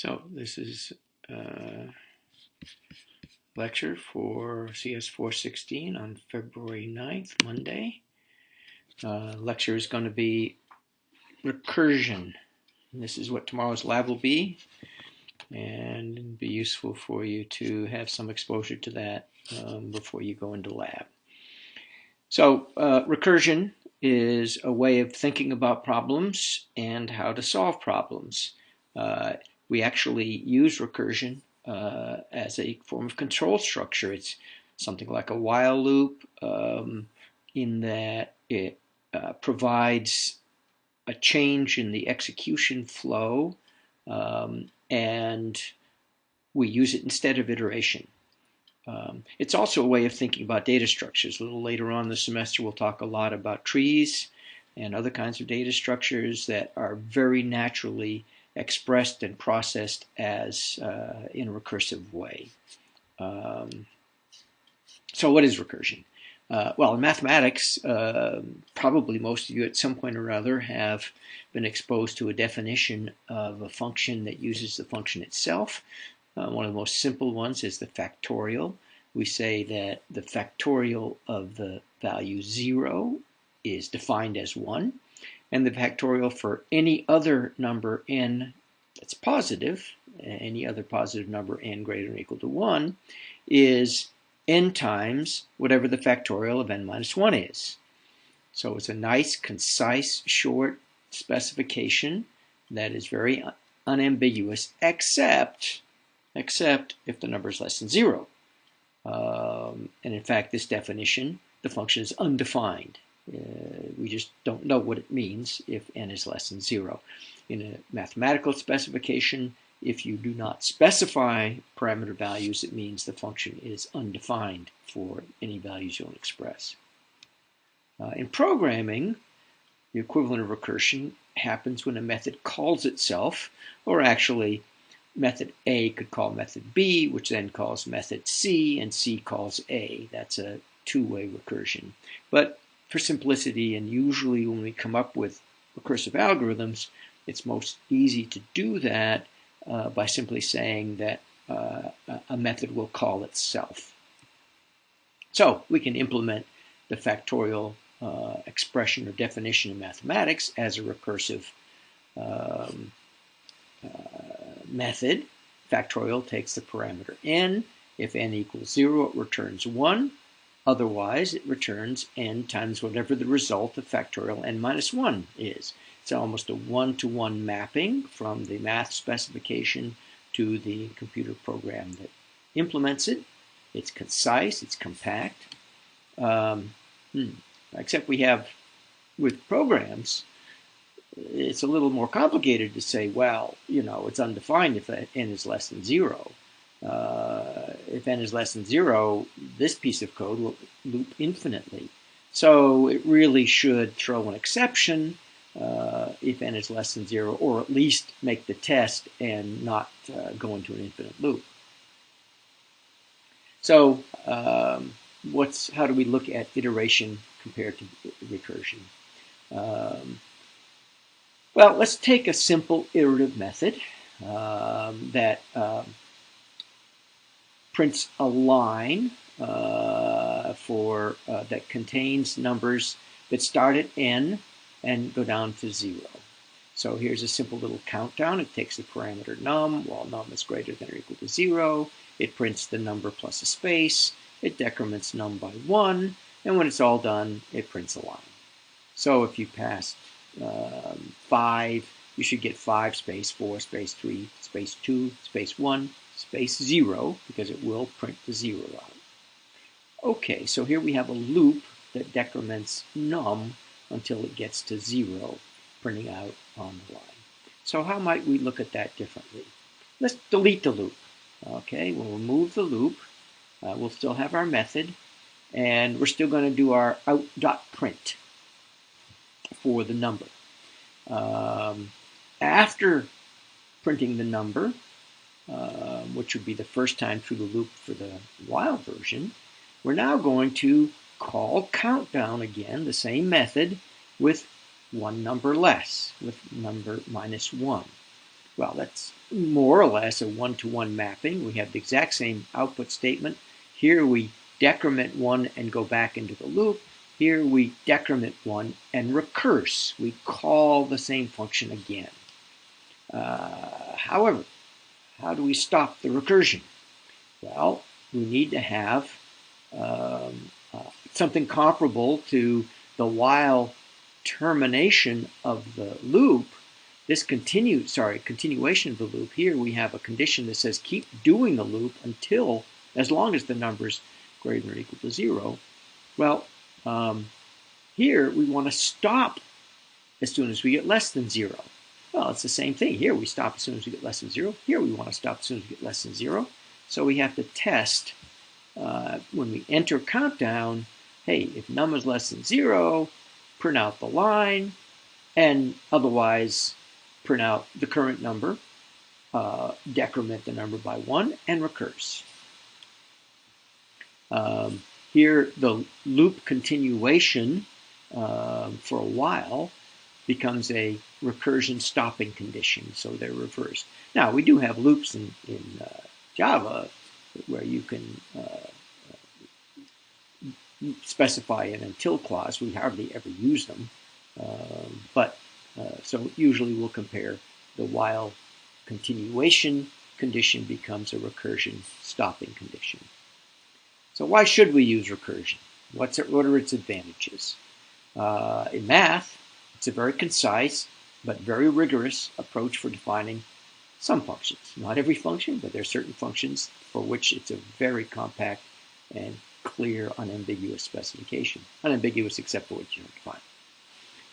So this is a lecture for CS 416 on February 9th, Monday. Lecture is going to be recursion. And this is what tomorrow's lab will be, and it'll be useful for you to have some exposure to that before you go into lab. So recursion is a way of thinking about problems and how to solve problems. We actually use recursion as a form of control structure. It's something like a while loop in that it provides a change in the execution flow, and we use it instead of iteration. It's also a way of thinking about data structures. A little later on in the semester, we'll talk a lot about trees and other kinds of data structures that are very naturally expressed and processed as in a recursive way. So what is recursion? Well, in mathematics, probably most of you at some point or other have been exposed to a definition of a function that uses the function itself. One of the most simple ones is the factorial. We say that the factorial of the value 0 is defined as 1, and the factorial for any other number n that's positive, any other positive number n greater than or equal to 1, is n times whatever the factorial of n minus 1 is. So it's a nice, concise, short specification that is very unambiguous, except if the number is less than 0. And in fact, this definition, the function is undefined. We just don't know what it means if n is less than 0. In a mathematical specification, if you do not specify parameter values, it means the function is undefined for any values you'll express. In programming, the equivalent of recursion happens when a method calls itself, or actually method A could call method B, which then calls method C, and C calls A. That's a two-way recursion. But for simplicity, and usually when we come up with recursive algorithms, it's most easy to do that by simply saying that a method will call itself. So we can implement the factorial expression or definition in mathematics as a recursive method. Factorial takes the parameter n. If n equals 0, it returns 1. Otherwise, it returns n times whatever the result of factorial n minus 1 is. It's almost a one-to-one mapping from the math specification to the computer program that implements it. It's concise, it's compact. Except we have, with programs, it's a little more complicated to say, well, it's undefined if n is less than 0. If n is less than 0, this piece of code will loop infinitely. So it really should throw an exception if n is less than 0, or at least make the test and not go into an infinite loop. So how do we look at iteration compared to recursion? Well, let's take a simple iterative method that prints a line that contains numbers that start at n and go down to 0. So here's a simple little countdown. It takes the parameter num. While num is greater than or equal to 0, it prints the number plus a space. It decrements num by 1, and when it's all done, it prints a line. So if you passed 5, you should get 5 space 4 space 3 space 2 space 1 space 0, because it will print the 0 out. Okay, so here we have a loop that decrements num until it gets to 0, printing out on the line. So how might we look at that differently? Let's delete the loop. Okay, we'll remove the loop. We'll still have our method, and we're still going to do our out.print for the number. After printing the number, which would be the first time through the loop for the while version, we're now going to call countdown again, the same method, with one number less, with number minus 1. Well, that's more or less a one-to-one mapping. We have the exact same output statement. Here we decrement one and go back into the loop. Here we decrement one and recurse. We call the same function again. However, how do we stop the recursion? Well, we need to have something comparable to the while termination of the loop. This continuation of the loop, here we have a condition that says keep doing the loop until, as long as the number is greater than or equal to 0. Well, here we want to stop as soon as we get less than 0. Well, it's the same thing. Here we stop as soon as we get less than 0. Here we want to stop as soon as we get less than 0. So we have to test when we enter countdown, hey, if num is less than 0, print out the line, and otherwise print out the current number, decrement the number by 1, and recurse. Here, the loop continuation for a while becomes a recursion stopping condition, so they're reversed. Now, we do have loops in Java where you can specify an until clause. We hardly ever use them, so usually we'll compare the while continuation condition becomes a recursion stopping condition. So why should we use recursion? What are its advantages? In math, it's a very concise but very rigorous approach for defining some functions. Not every function, but there are certain functions for which it's a very compact and clear, unambiguous specification. Unambiguous except for what you define.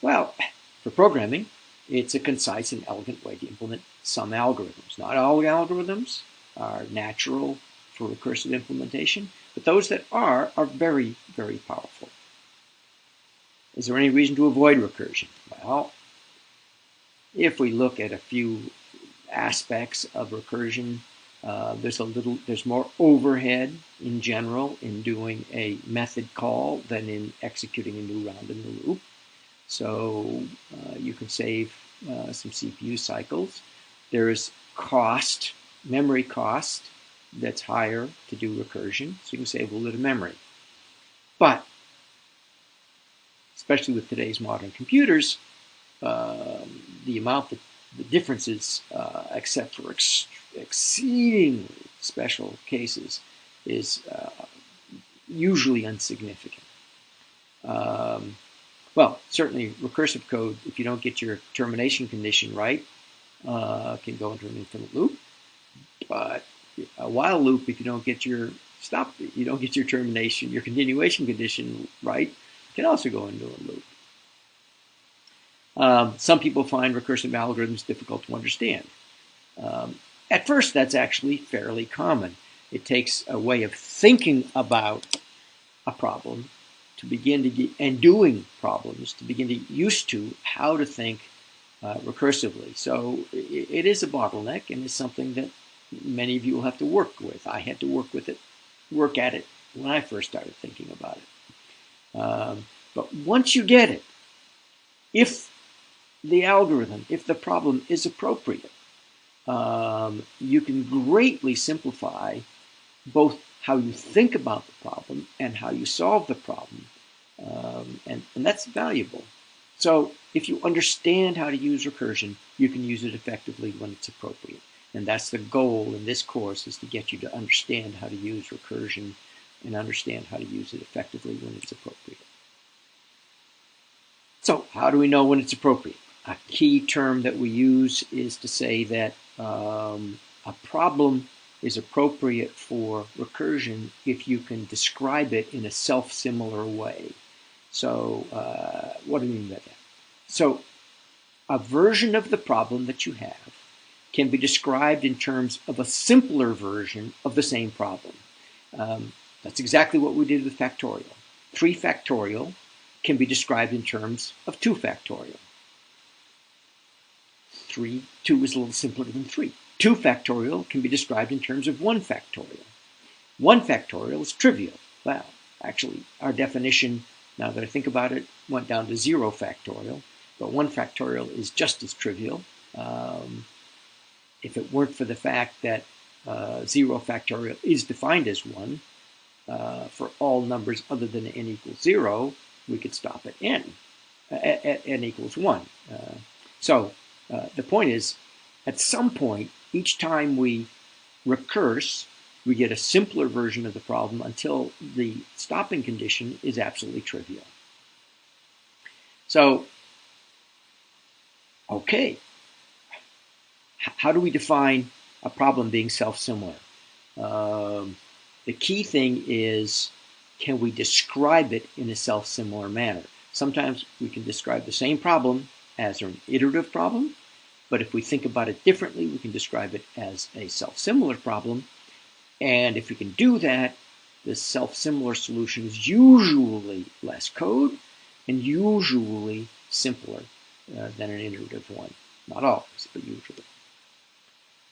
Well, for programming, it's a concise and elegant way to implement some algorithms. Not all algorithms are natural for recursive implementation, but those that are very, very powerful. Is there any reason to avoid recursion? Well, if we look at a few aspects of recursion, there's more overhead in general in doing a method call than in executing a new round in the loop. So you can save some CPU cycles. There is cost, memory cost, that's higher to do recursion, so you can save a little bit of memory. But, especially with today's modern computers, the amount that the differences, except for exceedingly special cases, is usually insignificant. Well, certainly recursive code, if you don't get your termination condition right, can go into an infinite loop. But a while loop, if you don't get your termination, your continuation condition right, can also go into a loop. Some people find recursive algorithms difficult to understand. At first, that's actually fairly common. It takes a way of thinking about a problem to begin to get, and doing problems to begin to get used to how to think recursively. So it is a bottleneck, and it's something that many of you will have to work with. I had to work at it when I first started thinking about it. But once you get it, if the problem is appropriate, you can greatly simplify both how you think about the problem and how you solve the problem. And that's valuable. So if you understand how to use recursion, you can use it effectively when it's appropriate. And that's the goal in this course, is to get you to understand how to use recursion and understand how to use it effectively when it's appropriate. So how do we know when it's appropriate? A key term that we use is to say that a problem is appropriate for recursion if you can describe it in a self-similar way. So what do we mean by that? So a version of the problem that you have can be described in terms of a simpler version of the same problem. That's exactly what we did with factorial. 3 factorial can be described in terms of 2 factorial. 2 is a little simpler than 3. 2 factorial can be described in terms of 1 factorial. 1 factorial is trivial. Well, actually, our definition, now that I think about it, went down to 0 factorial, but 1 factorial is just as trivial. if it weren't for the fact that 0 factorial is defined as 1, for all numbers other than n equals 0, we could stop at n, at n equals 1. So the point is, at some point, each time we recurse, we get a simpler version of the problem until the stopping condition is absolutely trivial. So, okay, how do we define a problem being self-similar? The key thing is, can we describe it in a self-similar manner? Sometimes we can describe the same problem as an iterative problem, but if we think about it differently, we can describe it as a self-similar problem. And if we can do that, the self-similar solution is usually less code and usually simpler than an iterative one. Not always, but usually.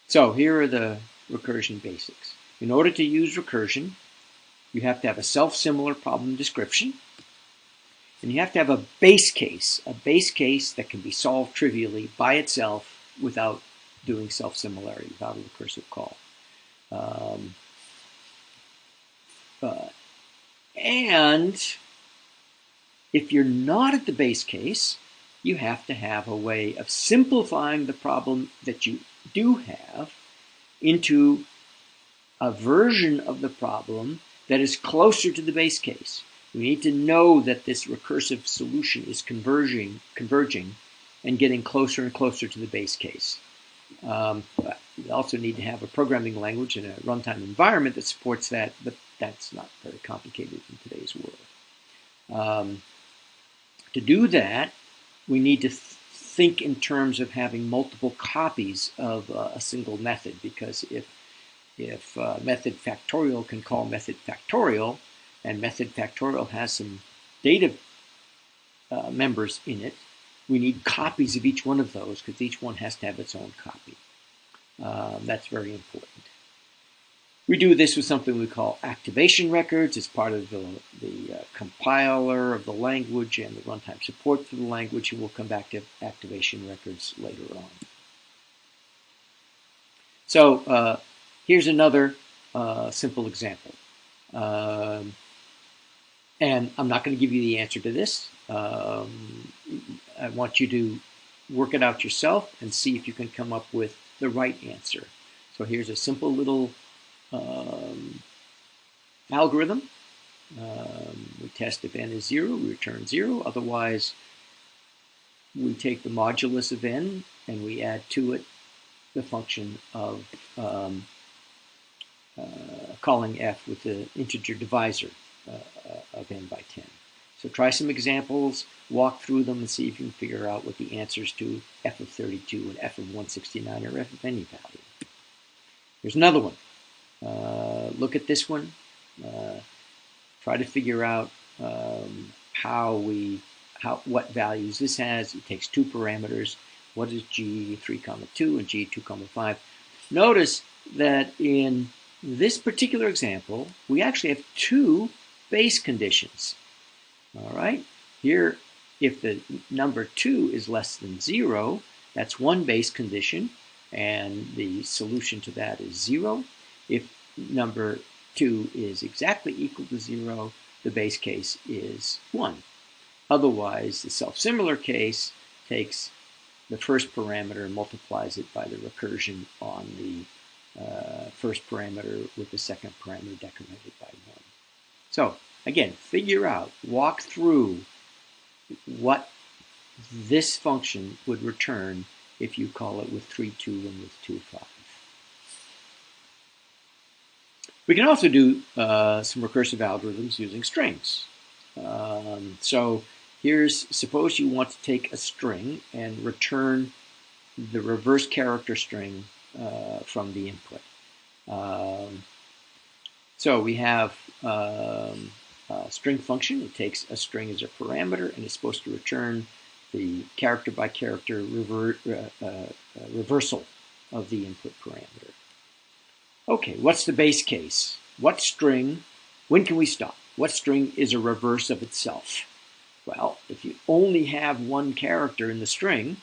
So here are the recursion basics. In order to use recursion, you have to have a self-similar problem description, and you have to have a base case that can be solved trivially by itself without doing self-similarity, without a recursive call. And if you're not at the base case, you have to have a way of simplifying the problem that you do have into a version of the problem that is closer to the base case. We need to know that this recursive solution is converging and getting closer and closer to the base case. We also need to have a programming language and a runtime environment that supports that, but that's not very complicated in today's world. To do that, we need to think in terms of having multiple copies of a single method, because if method factorial can call method factorial, and method factorial has some data members in it, we need copies of each one of those because each one has to have its own copy. That's very important. We do this with something we call activation records. It's part of the compiler of the language and the runtime support for the language, and we'll come back to activation records later on. So here's another simple example. And I'm not going to give you the answer to this. I want you to work it out yourself and see if you can come up with the right answer. So here's a simple little algorithm. We test if n is 0, we return 0. Otherwise, we take the modulus of n and we add to it the function of calling f with the integer divisor of n by 10. So try some examples, walk through them, and see if you can figure out what the answers to f of 32 and f of 169 or f of any value. Here's another one. Look at this one. Try to figure out what values this has. It takes two parameters. What is g3, 2 and g2, 5? Notice that in this particular example, we actually have two base conditions. All right. Here, if the number 2 is less than 0, that's one base condition, and the solution to that is 0. If number 2 is exactly equal to 0, the base case is 1. Otherwise, the self-similar case takes the first parameter and multiplies it by the recursion on the first parameter with the second parameter decremented by 1. So, again, figure out, walk through what this function would return if you call it with 3, 2 and with 2, 5. We can also do some recursive algorithms using strings. So suppose you want to take a string and return the reverse character string from the input. So we have a string function. It takes a string as a parameter and it's supposed to return the character by character reversal of the input parameter. Okay, what's the base case? What string, when can we stop? What string is a reverse of itself? Well, if you only have one character in the string,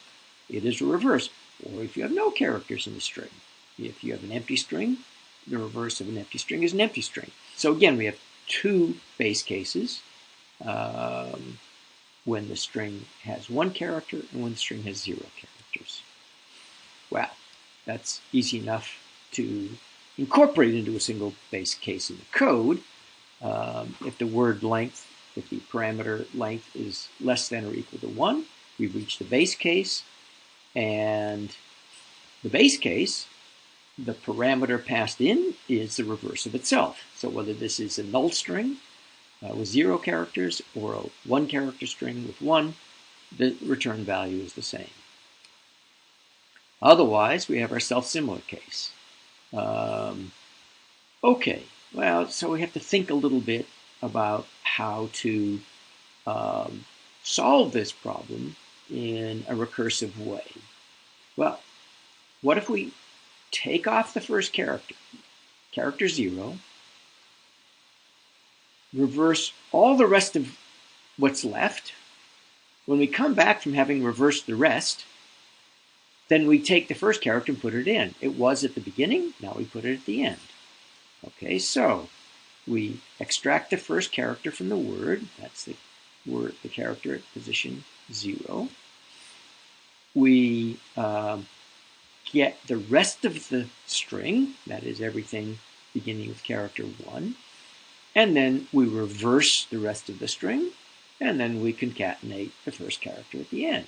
it is a reverse. or if you have no characters in the string. If you have an empty string, the reverse of an empty string is an empty string. So again, we have two base cases, when the string has one character and when the string has 0 characters. Well, that's easy enough to incorporate into a single base case in the code. If the word length, if the parameter length is less than or equal to 1, we've reached the base case. And the base case, the parameter passed in is the reverse of itself. So whether this is a null string with 0 characters or a 1 character string with 1, the return value is the same. Otherwise, we have our self-similar case. Okay, well, so we have to think a little bit about how to solve this problem in a recursive way. Well, what if we take off the first character, character 0, reverse all the rest of what's left. When we come back from having reversed the rest, then we take the first character and put it in. It was at the beginning, now we put it at the end. Okay, so we extract the first character from the word. That's the word, the character at position 0. We get the rest of the string, that is everything beginning with character 1, and then we reverse the rest of the string, and then we concatenate the first character at the end.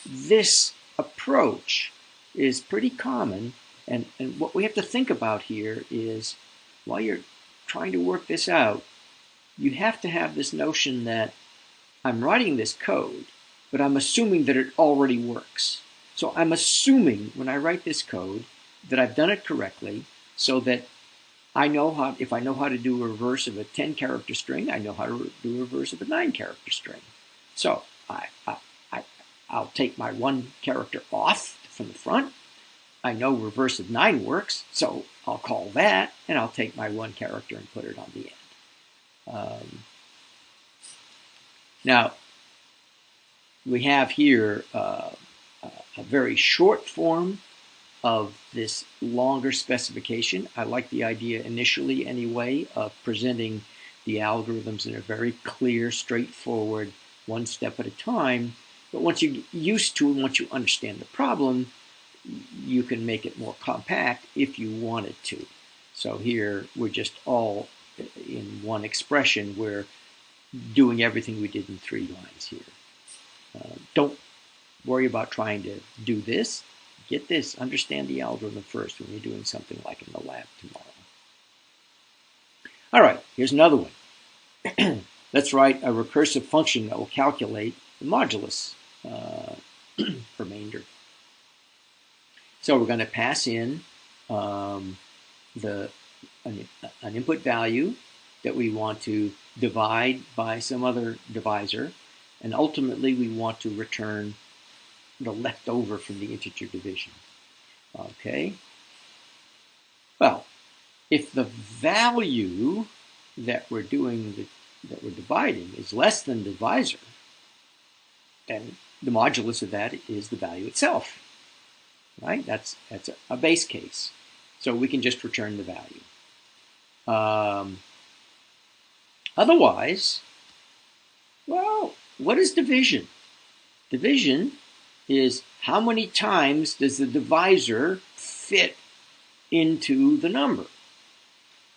This approach is pretty common, and what we have to think about here is, while you're trying to work this out, you have to have this notion that I'm writing this code, but I'm assuming that it already works. So I'm assuming when I write this code that I've done it correctly, so that I know how, if I know how to do a reverse of a 10-character string, I know how to do a reverse of a 9-character string. So I'll take my 1 character off from the front. I know reverse of 9 works, so I'll call that, and I'll take my 1 character and put it on the end. Now, we have here a very short form of this longer specification. I like the idea initially anyway of presenting the algorithms in a very clear, straightforward, one step at a time. But once you get used to it, once you understand the problem, you can make it more compact if you wanted to. So here we're just all in one expression. We're doing everything we did in 3 lines here. Don't worry about trying to do this. Get this, understand the algorithm first when you're doing something like in the lab tomorrow. All right, here's another one. Let's write a recursive function that will calculate the modulus remainder. So we're going to pass in an input value that we want to divide by some other divisor, and ultimately we want to return the leftover from the integer division. Okay. Well, if the value that we're dividing is less than the divisor, then the modulus of that is the value itself. Right? That's a base case. So we can just return the value. Otherwise, well, what is division? Division is how many times does the divisor fit into the number?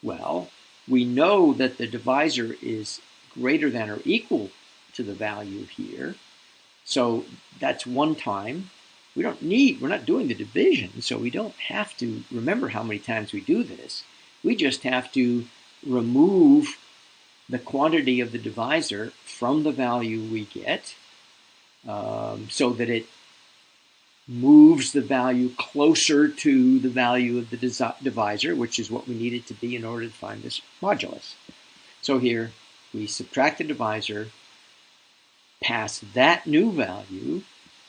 Well, we know that the divisor is greater than or equal to the value here. So that's 1 time. We're not doing the division, so we don't have to remember how many times we do this. We just have to remove the quantity of the divisor from the value we get, so that it moves the value closer to the value of the divisor, which is what we need it to be in order to find this modulus. So here we subtract the divisor, pass that new value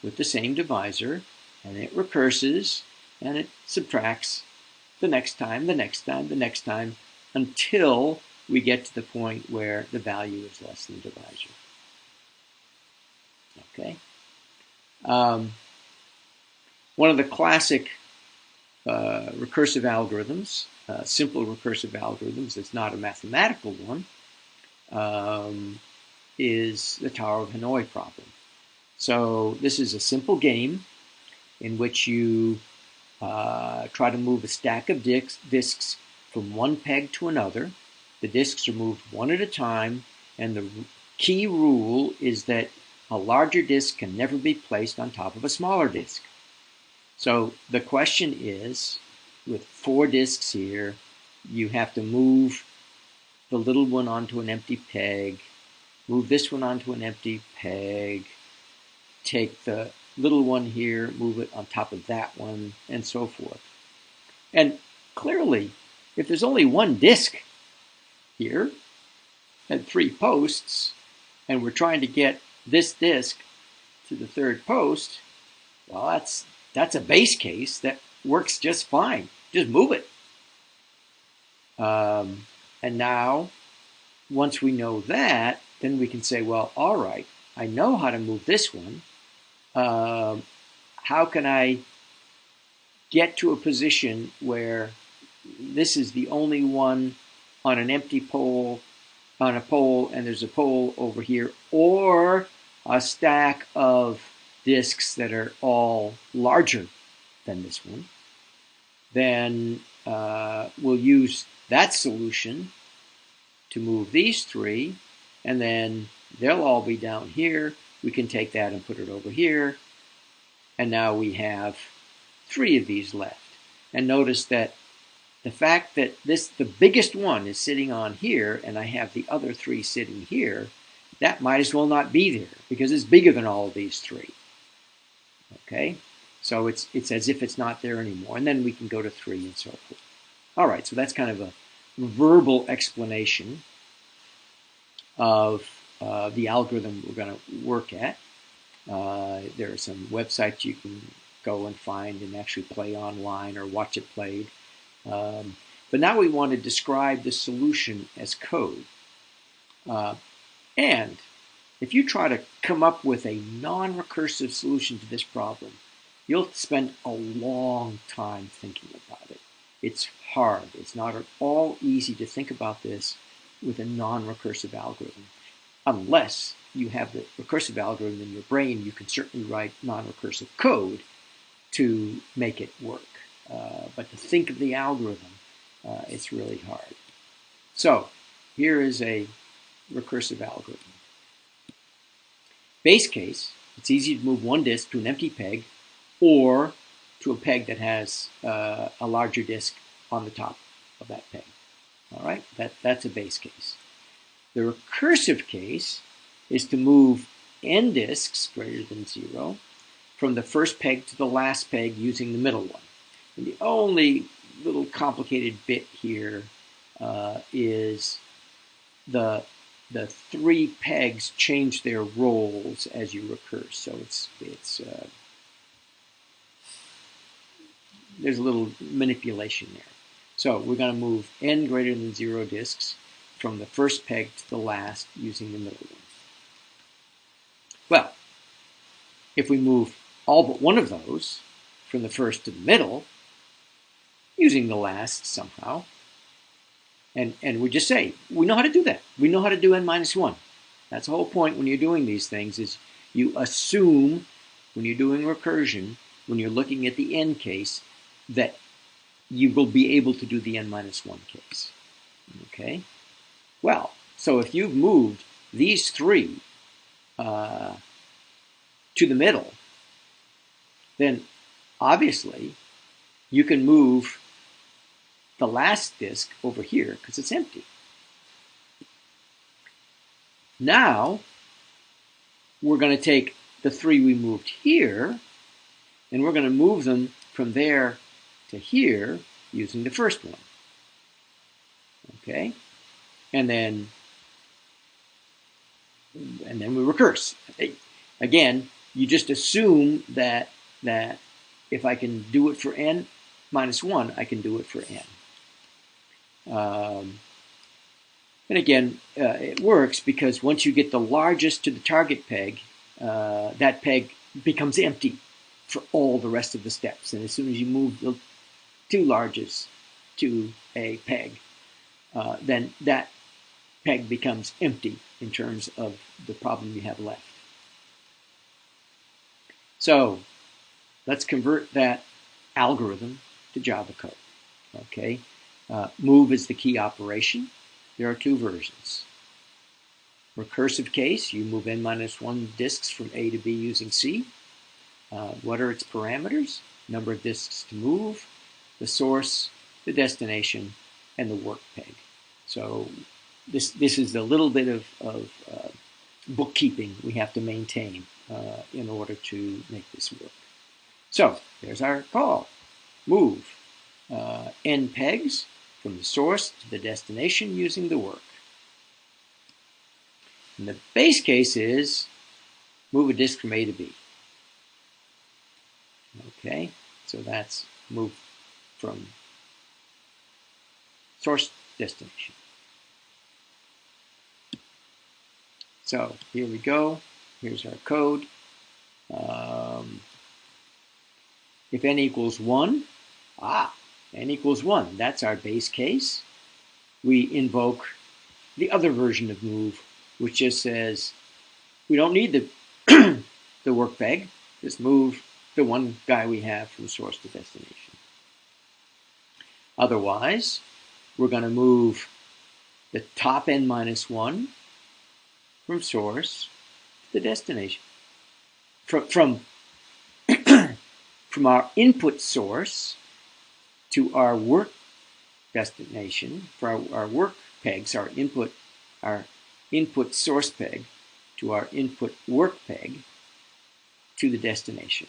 with the same divisor, and it recurses, and it subtracts the next time, the next time, the next time, until we get to the point where the value is less than the divisor. Okay. One of the classic recursive algorithms, simple recursive algorithms, it's not a mathematical one, is the Tower of Hanoi problem. So this is a simple game in which you try to move a stack of disks from one peg to another. The disks are moved one at a time, and the key rule is that a larger disk can never be placed on top of a smaller disk. So the question is, with 4 disks here, you have to move the little one onto an empty peg, move this one onto an empty peg, take the little one here, move it on top of that one, and so forth. And clearly, if there's only one disk here and 3 posts, and we're trying to get this disk to the 3rd post, well, that's a base case that works just fine. Just move it. And now, once we know that, then we can say, well, all right, I know how to move this one. How can I get to a position where this is the only one on an empty pole, on a pole, and there's a pole over here, or a stack of disks that are all larger than this one? Then we'll use that solution to move these 3, and then they'll all be down here. We can take that and put it over here, and now we have 3 of these left. And notice that the fact that the biggest one is sitting on here, and I have the other 3 sitting here, that might as well not be there, because it's bigger than all of these 3. Okay? So it's as if it's not there anymore. And then we can go to 3 and so forth. All right, so that's kind of a verbal explanation of the algorithm we're going to work at. There are some websites you can go and find and actually play online or watch it played. But now we want to describe the solution as code. And if you try to come up with a non-recursive solution to this problem, you'll spend a long time thinking about it. It's hard. It's not at all easy to think about this with a non-recursive algorithm. Unless you have the recursive algorithm in your brain, you can certainly write non-recursive code to make it work. But to think of the algorithm, it's really hard. So here is a recursive algorithm. Base case, it's easy to move one disk to an empty peg or to a peg that has a larger disk on the top of that peg. All right, that's a base case. The recursive case is to move n disks greater than 0 from the first peg to the last peg using the middle one. And the only little complicated bit here is the 3 pegs change their roles as you recurse. So there's a little manipulation there. So we're going to move n greater than 0 disks from the first peg to the last using the middle one. Well, if we move all but one of those from the first to the middle using the last somehow, and we just say, we know how to do that. We know how to do n-1. That's the whole point when you're doing these things, is you assume when you're doing recursion, when you're looking at the n case, that you will be able to do the n-1 case. Okay? Well, so if you've moved these 3 to the middle, then obviously you can move the last disk over here because it's empty. Now we're going to take the 3 we moved here and we're going to move them from there to here using the first one. Okay? And then we recurse. Again, you just assume that if I can do it for n-1, I can do it for n. And again, it works because once you get the largest to the target peg, that peg becomes empty. for all the rest of the steps. And as soon as you move the two largest to a peg, then that peg becomes empty in terms of the problem you have left. So let's convert that algorithm to Java code. Okay, move is the key operation. There are two versions. Recursive case, you move n-1 disks from A to B using C. What are its parameters? Number of disks to move, the source, the destination, and the work peg. So this is a little bit of bookkeeping we have to maintain in order to make this work. So there's our call. Move n pegs from the source to the destination using the work. And the base case is move a disk from A to B. Okay, so that's move from source to destination. So here we go. Here's our code. If n equals 1, n equals 1, that's our base case. We invoke the other version of move, which just says we don't need the, the work peg, just move the one guy we have from source to destination. Otherwise, we're going to move the top n-1 from source to the destination. From our input source to our work destination, for our work pegs, our input source peg to our input work peg to the destination.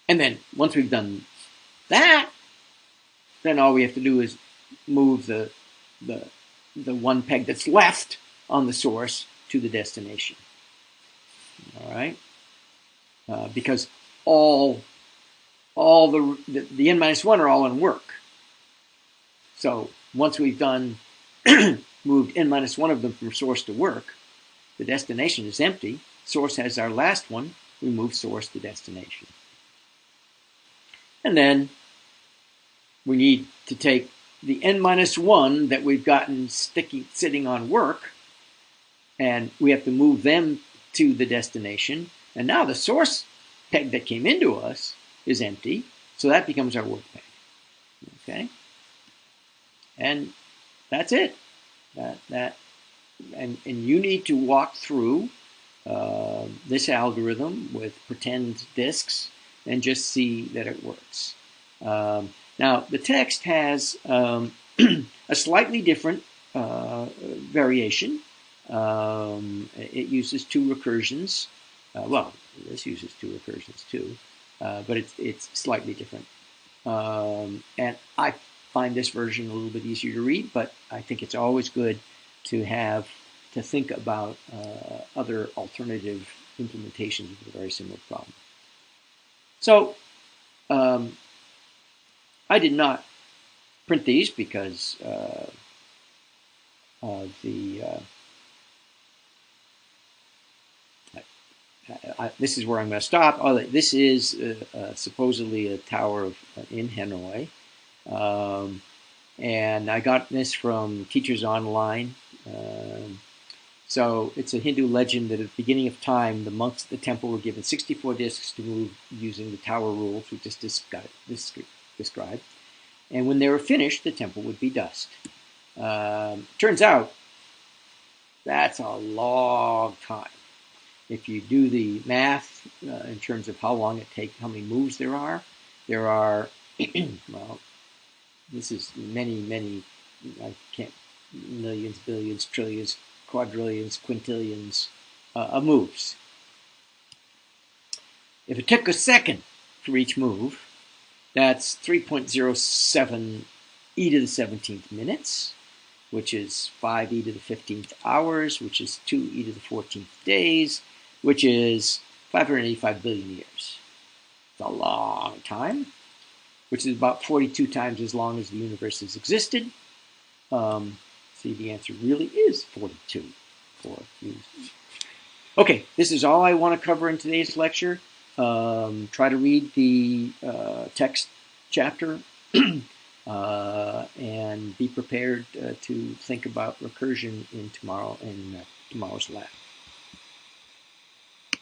And then once we've done that, then all we have to do is move the one peg that's left on the source to the destination. All right, because all the n-1 are all in work. So once we've done moved n-1 of them from source to work, the destination is empty. Source has our last one. We move source to destination. And then we need to take the n-1 that we've gotten sitting on work, and we have to move them to the destination. And now the source peg that came into us is empty, so that becomes our work peg. Okay, and that's it. And you need to walk through this algorithm with pretend disks and just see that it works. Now, the text has a slightly different variation. It uses two recursions. Well, this uses two recursions too, but it's slightly different. And I find this version a little bit easier to read, but I think it's always good to think about other alternative implementations of a very similar problem. So I did not print these because of the this is where I'm going to stop. This is supposedly a tower in Hanoi, and I got this from Teachers Online. So it's a Hindu legend that at the beginning of time, the monks at the temple were given 64 discs to move using the tower rules we just described. And when they were finished, the temple would be dust. Turns out that's a long time. If you do the math in terms of how long it takes, how many moves there are, well, this is many, I can't, millions, billions, trillions, quadrillions, quintillions of moves. If it took a second for each move, that's 3.07 e to the 17th minutes, which is 5 e to the 15th hours, which is 2 e to the 14th days, which is 585 billion years. It's a long time, which is about 42 times as long as the universe has existed. See, the answer really is 42. Okay, this is all I want to cover in today's lecture. Try to read the text chapter and be prepared to think about recursion in tomorrow's lab.